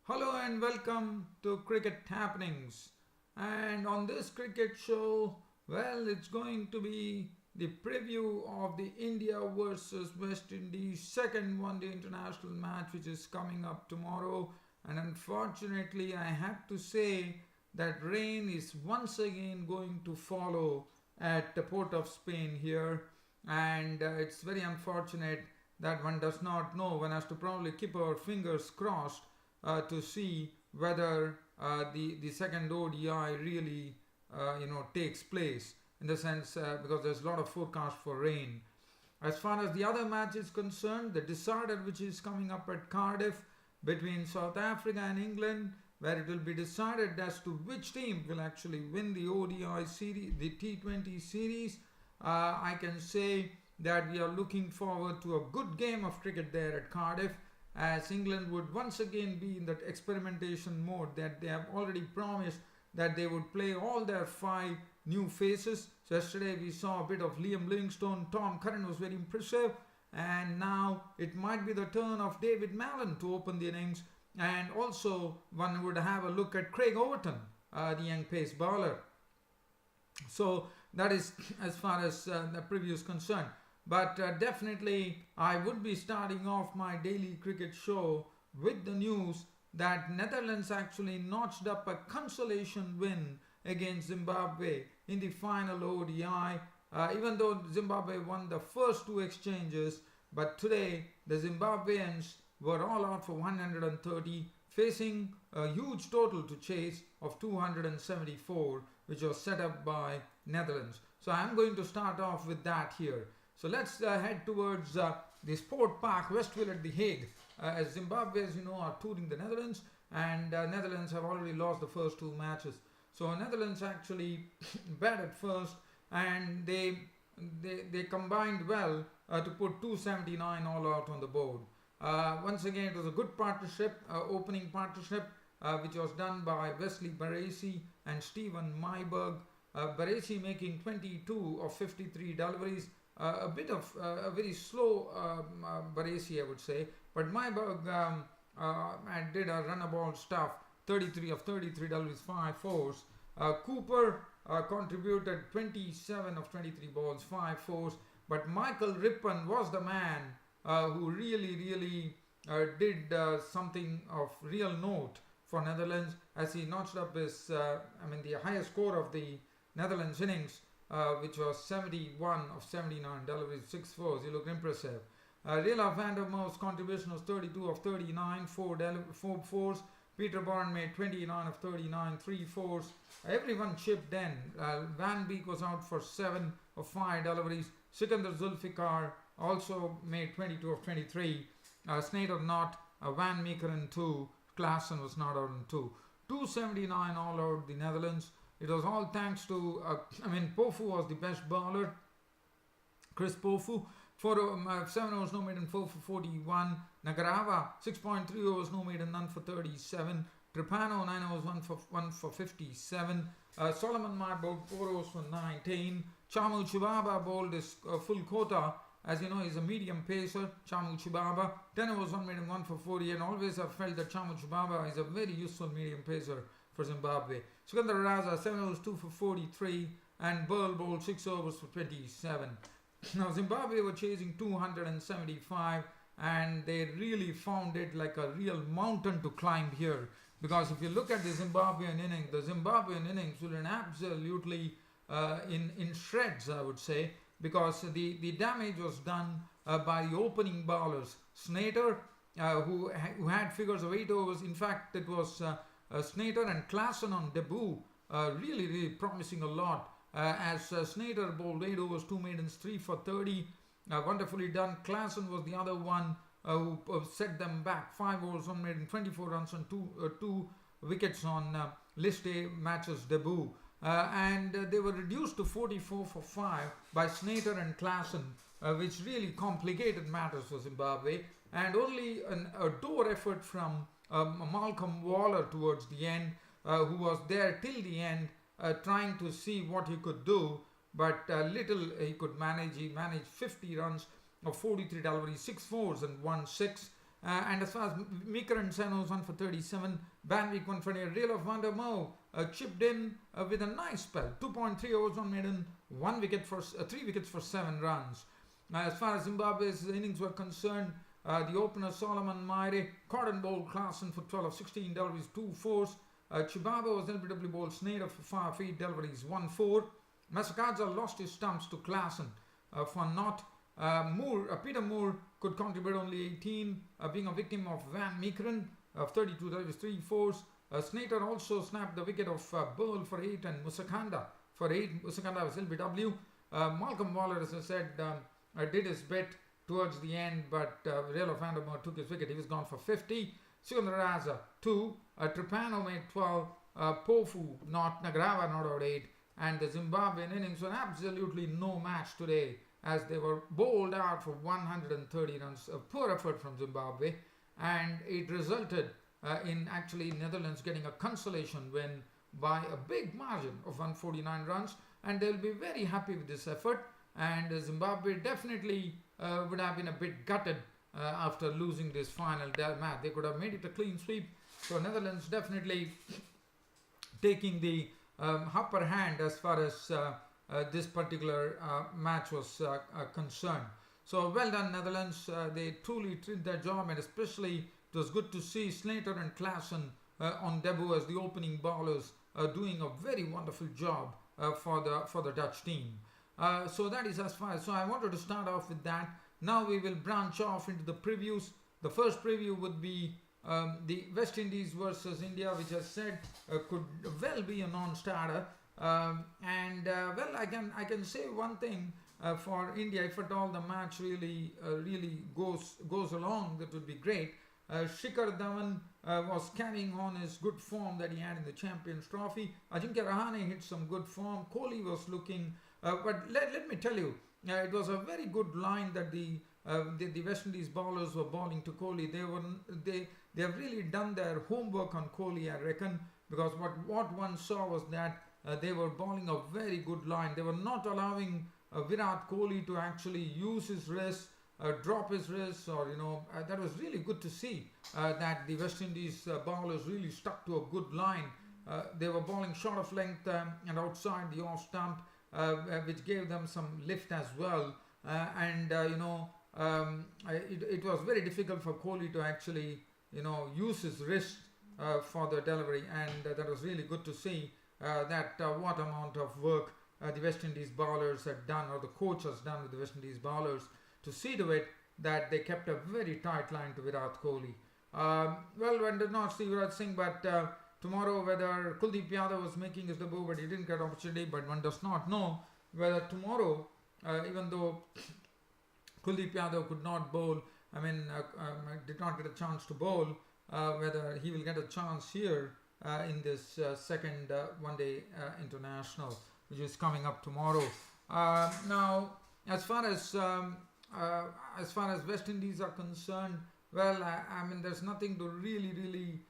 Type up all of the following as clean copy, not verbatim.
Hello and welcome to Cricket Happenings. And on this cricket show, well, it's going to be the preview of the India versus West Indies second one day international match, which is coming up tomorrow. And unfortunately, I have to say that rain is once again going to follow at the port of Spain here. And it's very unfortunate that one does not know. One has to probably keep our fingers crossed to see whether the second ODI really takes place in the sense because there's a lot of forecast for rain. As far as the other match is concerned, the decider which is coming up at Cardiff between South Africa and England, where it will be decided as to which team will actually win the ODI series, the T20 series. I can say that we are looking forward to a good game of cricket there at Cardiff, as England would once again be in that experimentation mode that they have already promised that they would play all their five new faces. So yesterday we saw a bit of Liam Livingstone, Tom Curran was very impressive, and now it might be the turn of David Mallon to open the innings, and also one would have a look at Craig Overton, the young pace bowler. So that is as far as the preview is concerned. But definitely, I would be starting off my daily cricket show with the news that Netherlands actually notched up a consolation win against Zimbabwe in the final ODI. Even though Zimbabwe won the first two exchanges, but today the Zimbabweans were all out for 130, facing a huge total to chase of 274, which was set up by Netherlands. So I'm going to start off with that here. So let's head towards the Sport Park, Westville at The Hague, as Zimbabwe, as you know, are touring the Netherlands, and Netherlands have already lost the first two matches. So Netherlands actually batted first, and they combined well to put 279 all out on the board. Once again, it was a good partnership, opening partnership, which was done by Wesley Baresi and Stephen Myberg. Baresi making 22 of 53 deliveries. A bit of a very slow Baresi, I would say, but Myberg did a runabout stuff, 33 of 33 deliveries, 5 fours. Cooper contributed 27 of 23 balls, 5 fours, but Michael Rippon was the man who really did something of real note for Netherlands, as he notched up his, the highest score of the Netherlands innings, which was 71 of 79 deliveries, 6 fours. He looked impressive. Rela van der Merwe's contribution was 32 of 39, 4 fours. Peter Bourne made 29 of 39, 3 fours. Everyone chipped in. Van Beek was out for 7 of 5 deliveries. Sikandar Zulfikar also made 22 of 23. Sneijder not. Van Meekeren 2. Klaassen was not out in 2. 279 all out the Netherlands. It was all thanks to, Pofu was the best bowler, Chris Pofu. 7 overs, no maiden, 4 for 41. Nagarava, 6.3 overs, no maiden, none for 37. Trapano, 9 overs, 1 for 57. Solomon Myberg, 4 overs for 19. Chamu Chibaba bowled his full quota. As you know, he's a medium pacer, Chamu Chibaba. 10 overs, 1 maiden, 1 for 40. And always I've felt that Chamu Chibaba is a very useful medium pacer for Zimbabwe. Sikandar Raza, 7 overs, 2 for 43, and Burl bowled 6 overs for 27. Now Zimbabwe were chasing 275, and they really found it like a real mountain to climb here. Because if you look at the Zimbabwean innings were absolutely in shreds, I would say, because the damage was done by the opening bowlers. Sneijder, who had figures of 8 overs, in fact it was Sneijder and Klaassen on debut, really promising a lot, as Sneijder bowled 8 overs, 2 maidens, 3 for 30, wonderfully done. Klaassen was the other one who set them back, 5 overs, 1 maiden, 24 runs and 2 wickets on List A matches debut, and they were reduced to 44 for 5 by Sneijder and Klaassen, which really complicated matters for Zimbabwe, and only a door effort from Malcolm Waller towards the end, who was there till the end, trying to see what he could do, but little he could manage. He managed 50 runs of 43 deliveries, 6 fours and 1 6. And as far as Meeker and Sen was 1 for 37, Banwick 1 for 8. Real of Vandermeer chipped in with a nice spell. 2.3 overs on maiden, 3 wickets for 7 runs. As far as Zimbabwe's innings were concerned, the opener Solomon Maire caught and bowled Klassen for 12 of 16 deliveries, 2 fours. Chibaba was LBW bowled Snyder for 5 feet deliveries, 1 4. Masakadza lost his stumps to Klassen for not. Peter Moore could contribute only 18, being a victim of Van Meekeren of 32 deliveries, 3 fours. Snyder also snapped the wicket of Burl for 8 and Musakanda for 8. Musakanda was LBW. Malcolm Waller, as I said, did his bit towards the end, but Real of Vandermeer took his wicket. He was gone for 50. Sikandaraza 2. Trapano made 12. Pofu not. Nagrava not out 8. And the Zimbabwean innings were absolutely no match today, as they were bowled out for 130 runs. A poor effort from Zimbabwe, and it resulted in actually Netherlands getting a consolation win by a big margin of 149 runs, and they'll be very happy with this effort. And Zimbabwe definitely would have been a bit gutted after losing this final match. They could have made it a clean sweep. So Netherlands definitely taking the upper hand as far as this particular match was concerned. So well done Netherlands. They truly did their job, and especially it was good to see Slater and Klassen on debut as the opening bowlers doing a very wonderful job for the Dutch team. So that is as far as, so I wanted to start off with that. Now we will branch off into the previews. The first preview would be the West Indies versus India, which I said could well be a non-starter. Well, I can say one thing for India, if at all the match really goes along, that would be great. Shikhar Dhawan was carrying on his good form that he had in the Champions Trophy. Ajinkya Rahane hit some good form. Kohli was looking, but let me tell you, it was a very good line that the West Indies bowlers were bowling to Kohli. They have really done their homework on Kohli, I reckon, because what one saw was that they were bowling a very good line. They were not allowing Virat Kohli to actually use his wrist, drop his wrist, or that was really good to see that the West Indies bowlers really stuck to a good line. They were bowling short of length and outside the off stump, which gave them some lift as well. It was very difficult for Kohli to actually use his wrist for the delivery, and that was really good to see that what amount of work the West Indies bowlers had done, or the coach has done with the West Indies bowlers, to see to it that they kept a very tight line to Virat Kohli. Well, one did not see Yuvraj Singh, but tomorrow whether Kuldeep Yadav was making his debut, but he didn't get opportunity, but one does not know whether tomorrow, even though Kuldeep Yadav could not bowl, did not get a chance to bowl, whether he will get a chance here in this second one-day international, which is coming up tomorrow. Now, as far as West Indies are concerned, well, there's nothing to really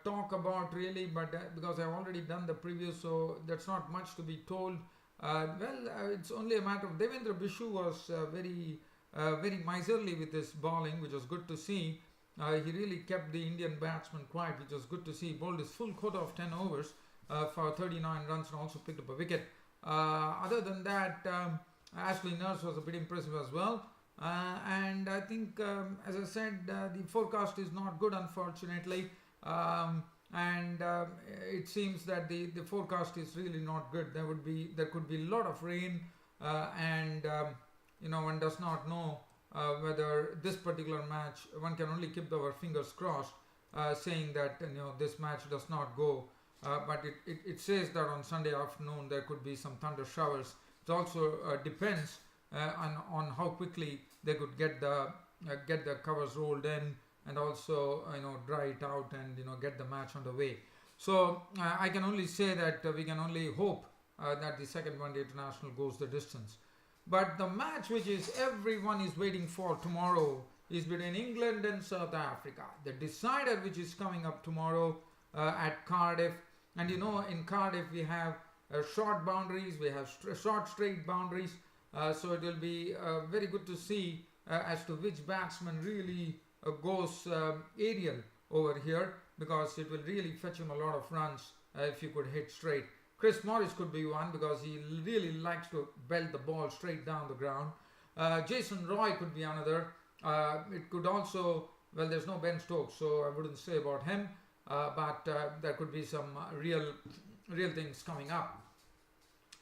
talk about really, but because I've already done the preview, so that's not much to be told. It's only a matter of Devendra Bishu was very miserly with his bowling, which was good to see. He really kept the Indian batsman quiet, which was good to see. He bowled his full quota of 10 overs for 39 runs and also picked up a wicket. Other than that, Ashley Nurse was a bit impressive as well. And I think, as I said, the forecast is not good, unfortunately. It seems that the forecast is really not good. There could be a lot of rain, one does not know whether this particular match, one can only keep our fingers crossed, saying that this match does not go. But it says that on Sunday afternoon there could be some thunder showers. It also depends on how quickly they could get the covers rolled in, and also dry it out and get the match underway. So I can only say that we can only hope that the second one-day international goes the distance. But the match which everyone is waiting for tomorrow is between England and South Africa. The decider, which is coming up tomorrow at Cardiff. And in Cardiff we have short boundaries, we have short straight boundaries. So it will be very good to see as to which batsman really goes aerial over here, because it will really fetch him a lot of runs if you could hit straight. Chris Morris could be one, because he really likes to belt the ball straight down the ground. Jason Roy could be another. It could also, well, there's no Ben Stokes, so I wouldn't say about him, but there could be some real things coming up.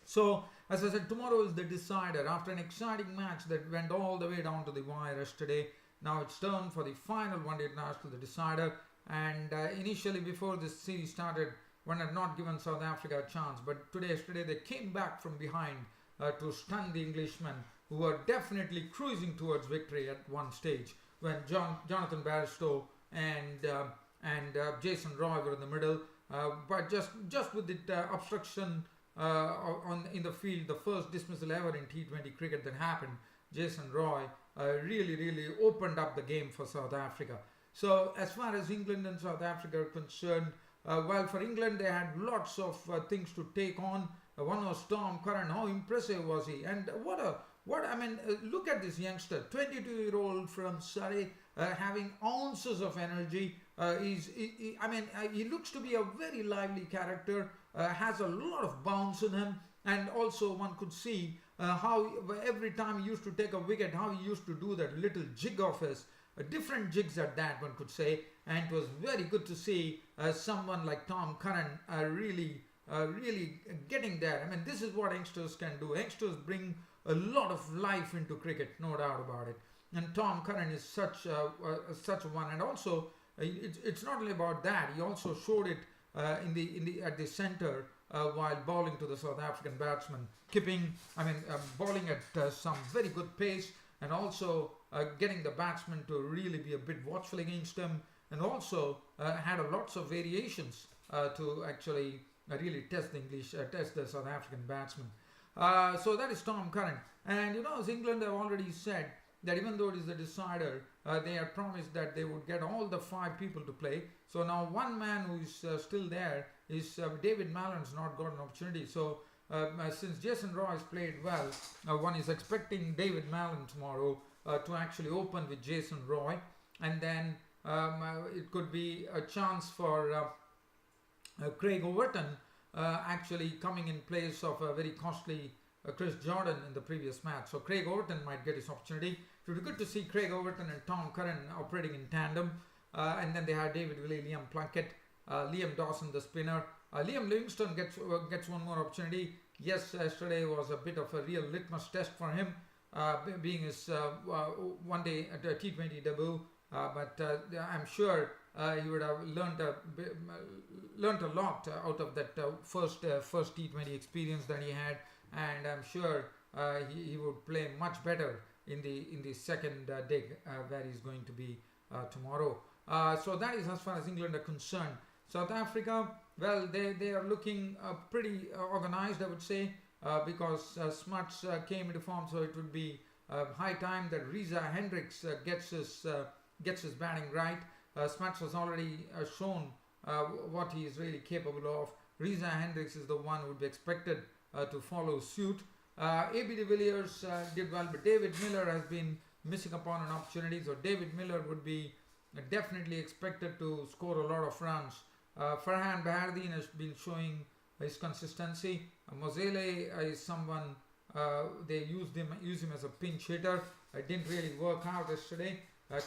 So, as I said, tomorrow is the decider. After an exciting match that went all the way down to the wire yesterday, now it's turn for the final one-day international, the decider. And initially, before this series started, one had not given South Africa a chance. But yesterday, they came back from behind to stun the Englishmen, who were definitely cruising towards victory at one stage, when Jonathan Bairstow and Jason Roy were in the middle. But just with the obstruction in the field, the first dismissal ever in T20 cricket that happened, Jason Roy really opened up the game for South Africa. So as far as England and South Africa are concerned, well, for England they had lots of things to take on. One was Tom Curran. How impressive was he? And look at this youngster, 22-year-old from Surrey, having ounces of energy. He looks to be a very lively character, has a lot of bounce in him, and also one could see how every time he used to take a wicket, how he used to do that little jig of his, different jigs at that, one could say. And it was very good to see someone like Tom Curran really getting there. I mean, this is what youngsters can do. Youngsters bring a lot of life into cricket, no doubt about it. And Tom Curran is such a one. And also, it's not only about that. He also showed it at the centre while bowling to the South African batsman, bowling at some very good pace, and also getting the batsman to really be a bit watchful against him, and also had lots of variations to actually really test the South African batsman. So that is Tom Curran. And as England have already said that even though it is the decider, they have promised that they would get all the 5 people to play. So now one man who is still there is David Mallon's not got an opportunity. So since Jason Roy has played well, one is expecting David Mallon tomorrow to actually open with Jason Roy. And then it could be a chance for Craig Overton actually coming in place of a very costly Chris Jordan in the previous match. So Craig Overton might get his opportunity. It would be good to see Craig Overton and Tom Curran operating in tandem. And then they had David Willey, Liam Plunkett, Liam Dawson, the spinner. Liam Livingstone gets one more opportunity. Yes, yesterday was a bit of a real litmus test for him, being his one-day T20 debut. But I'm sure he would have learnt a lot out of that first T20 experience that he had, and I'm sure he would play much better in the second dig where he's going to be tomorrow. So that is as far as England are concerned. South Africa, well, they are looking pretty organized, I would say, because Smuts came into form, so it would be high time that Reza Hendricks gets his batting right. Smuts has already shown what he is really capable of. Reza Hendricks is the one who would be expected to follow suit. A.B. de Villiers did well, but David Miller has been missing upon an opportunity, so David Miller would be definitely expected to score a lot of runs. Farhan Bahardine has been showing his consistency. Mozele is someone they use him as a pinch hitter. It didn't really work out yesterday.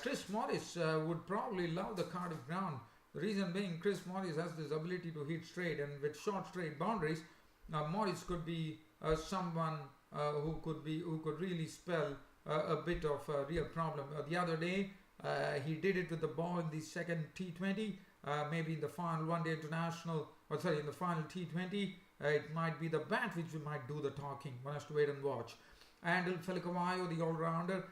Chris Morris would probably love the Cardiff ground. The reason being, Chris Morris has this ability to hit straight, and with short straight boundaries, Morris could be someone who could really spell a bit of a real problem. The other day, he did it with the ball in the second T20, maybe in the final one-day international, in the final T20. It might be the bat which might do the talking. One has to wait and watch. Andel Felikawayo, the all-rounder,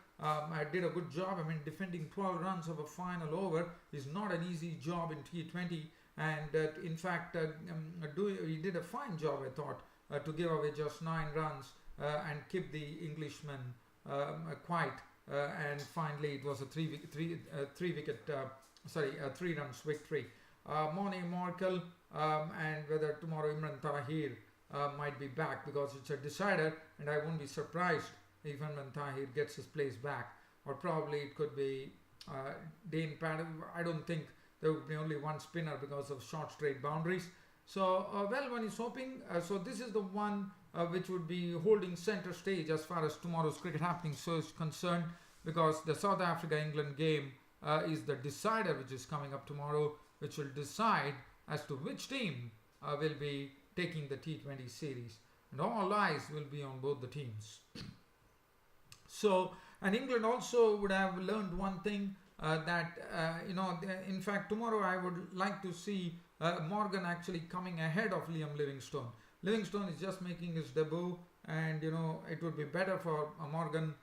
did a good job. Defending 12 runs of a final over is not an easy job in T20. And in fact, he did a fine job, I thought, to give away just 9 runs and keep the Englishmen quiet. And finally, it was a 3 runs victory. Morning Markel, and whether tomorrow Imran Tahir might be back, because it's a decider, and I won't be surprised if Imran Tahir gets his place back. Or probably it could be Dane Paddle. I don't think there would be only one spinner because of short straight boundaries. So, well, one is hoping. So this is the one which would be holding center stage as far as tomorrow's cricket happening so is concerned, because the South Africa-England game is the decider, which is coming up tomorrow, which will decide as to which team will be taking the T20 series. And all eyes will be on both the teams. So, and England also would have learned one thing, that, in fact, tomorrow I would like to see Morgan actually coming ahead of Liam Livingstone. Livingstone is just making his debut, and it would be better for Morgan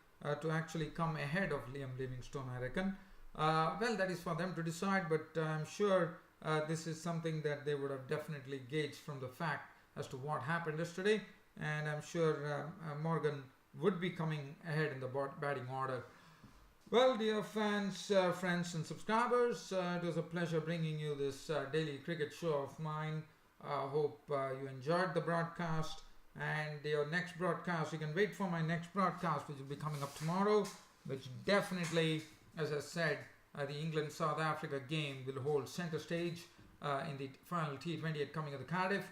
to actually come ahead of Liam Livingstone, I reckon. Well, that is for them to decide, but I'm sure this is something that they would have definitely gauged from the fact as to what happened yesterday, and I'm sure Morgan would be coming ahead in the batting order. Well, dear fans, friends and subscribers, it was a pleasure bringing you this daily cricket show of mine. Hope you enjoyed the broadcast, and your next broadcast, you can wait for my next broadcast, which will be coming up tomorrow, which definitely, as I said, the England-South Africa game will hold center stage in the final T20 coming at the Cardiff,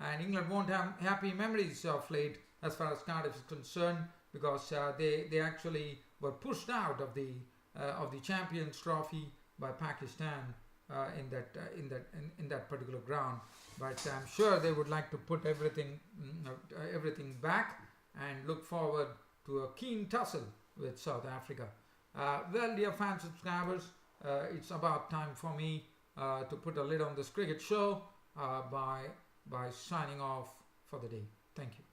and England won't have happy memories of late as far as Cardiff is concerned, because they actually were pushed out of the Champions Trophy by Pakistan in that particular ground. But I'm sure they would like to put everything back and look forward to a keen tussle with South Africa. Well, dear fans, subscribers, it's about time for me to put a lid on this cricket show by signing off for the day. Thank you.